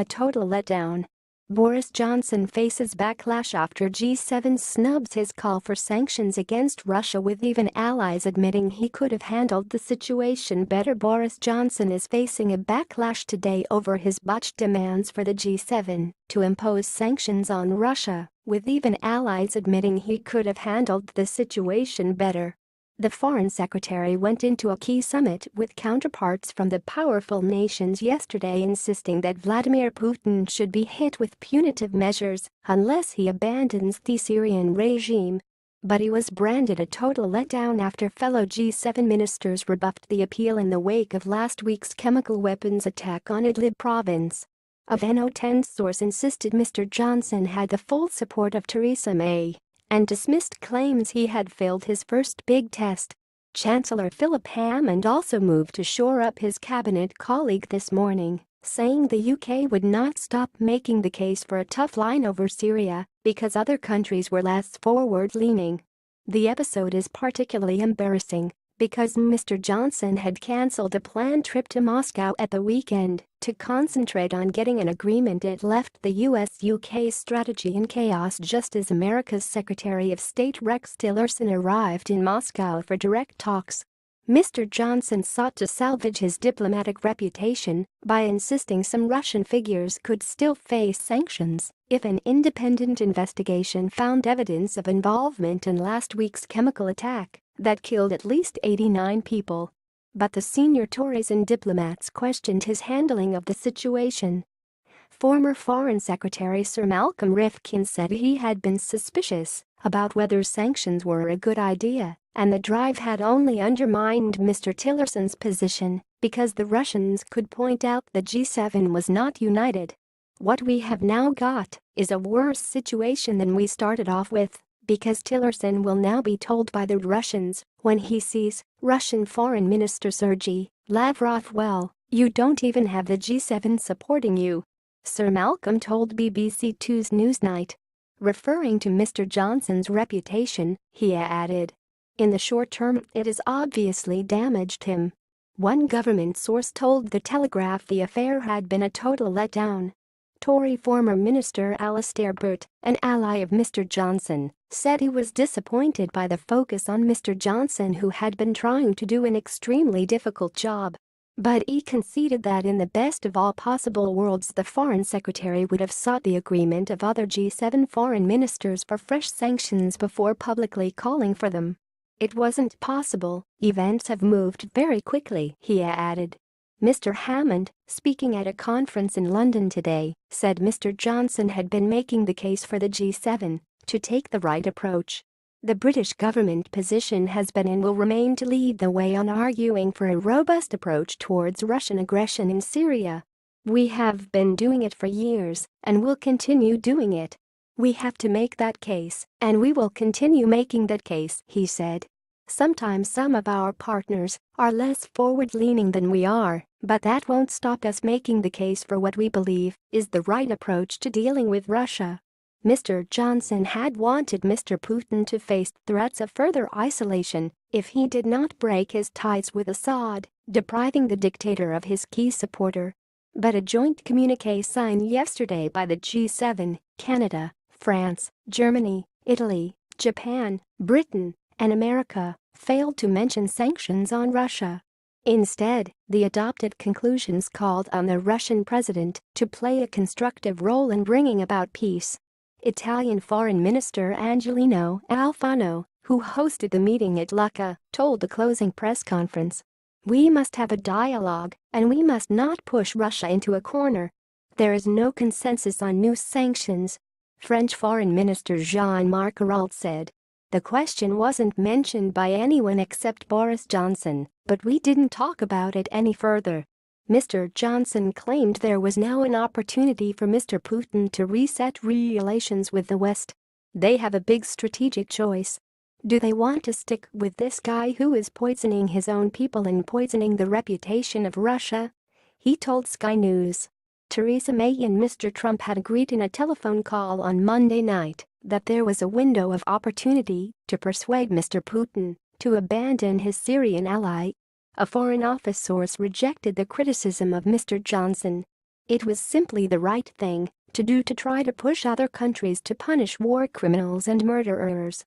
a total letdown. Boris Johnson faces backlash after G7 snubs his call for sanctions against Russia, with even allies admitting he could have handled the situation better. Boris Johnson is facing a backlash today over his botched demands for the G7 to impose sanctions on Russia, with even allies admitting he could have handled the situation better. The foreign secretary went into a key summit with counterparts from the powerful nations yesterday, insisting that Vladimir Putin should be hit with punitive measures unless he abandons the Syrian regime. But he was branded a total letdown after fellow G7 ministers rebuffed the appeal in the wake of last week's chemical weapons attack on Idlib province. A VN10 source insisted Mr. Johnson had the full support of Theresa May and dismissed claims he had failed his first big test. Chancellor Philip Hammond also moved to shore up his cabinet colleague this morning, saying the UK would not stop making the case for a tough line over Syria because other countries were less forward-leaning. The episode is particularly embarrassing because Mr. Johnson had cancelled a planned trip to Moscow at the weekend to concentrate on getting an agreement. It left the US-UK strategy in chaos just as America's Secretary of State Rex Tillerson arrived in Moscow for direct talks. Mr. Johnson sought to salvage his diplomatic reputation by insisting some Russian figures could still face sanctions if an independent investigation found evidence of involvement in last week's chemical attack that killed at least 89 people. But the senior Tories and diplomats questioned his handling of the situation. Former Foreign Secretary Sir Malcolm Rifkin said he had been suspicious about whether sanctions were a good idea, and the drive had only undermined Mr. Tillerson's position because the Russians could point out the G7 was not united. What we have now got is a worse situation than we started off with, because Tillerson will now be told by the Russians when he sees Russian Foreign Minister Sergei Lavrov, "Well, you don't even have the G7 supporting you," Sir Malcolm told BBC Two's Newsnight. Referring to Mr. Johnson's reputation, he added, "In the short term, it has obviously damaged him." One government source told The Telegraph the affair had been a total letdown. Tory former Minister Alastair Burt, an ally of Mr. Johnson, said he was disappointed by the focus on Mr. Johnson, who had been trying to do an extremely difficult job. But he conceded that in the best of all possible worlds the Foreign Secretary would have sought the agreement of other G7 foreign ministers for fresh sanctions before publicly calling for them. "It wasn't possible, events have moved very quickly," he added. Mr. Hammond, speaking at a conference in London today, said Mr. Johnson had been making the case for the G7 to take the right approach. The British government position has been and will remain to lead the way on arguing for a robust approach towards Russian aggression in Syria. "We have been doing it for years and will continue doing it. We have to make that case, and we will continue making that case," he said. "Sometimes some of our partners are less forward-leaning than we are, but that won't stop us making the case for what we believe is the right approach to dealing with Russia." Mr. Johnson had wanted Mr. Putin to face threats of further isolation if he did not break his ties with Assad, depriving the dictator of his key supporter. But a joint communiqué signed yesterday by the G7, Canada, France, Germany, Italy, Japan, Britain, and America failed to mention sanctions on Russia. Instead, the adopted conclusions called on the Russian president to play a constructive role in bringing about peace. Italian Foreign Minister Angelino Alfano, who hosted the meeting at Lucca, told the closing press conference, "We must have a dialogue, and we must not push Russia into a corner. There is no consensus on new sanctions." French Foreign Minister Jean-Marc Ayrault said, "The question wasn't mentioned by anyone except Boris Johnson, but we didn't talk about it any further." Mr. Johnson claimed there was now an opportunity for Mr. Putin to reset relations with the West. "They have a big strategic choice. Do they want to stick with this guy who is poisoning his own people and poisoning the reputation of Russia?" he told Sky News. Theresa May and Mr. Trump had agreed in a telephone call on Monday night that there was a window of opportunity to persuade Mr. Putin to abandon his Syrian ally. A Foreign Office source rejected the criticism of Mr. Johnson. It was simply the right thing to do to try to push other countries to punish war criminals and murderers.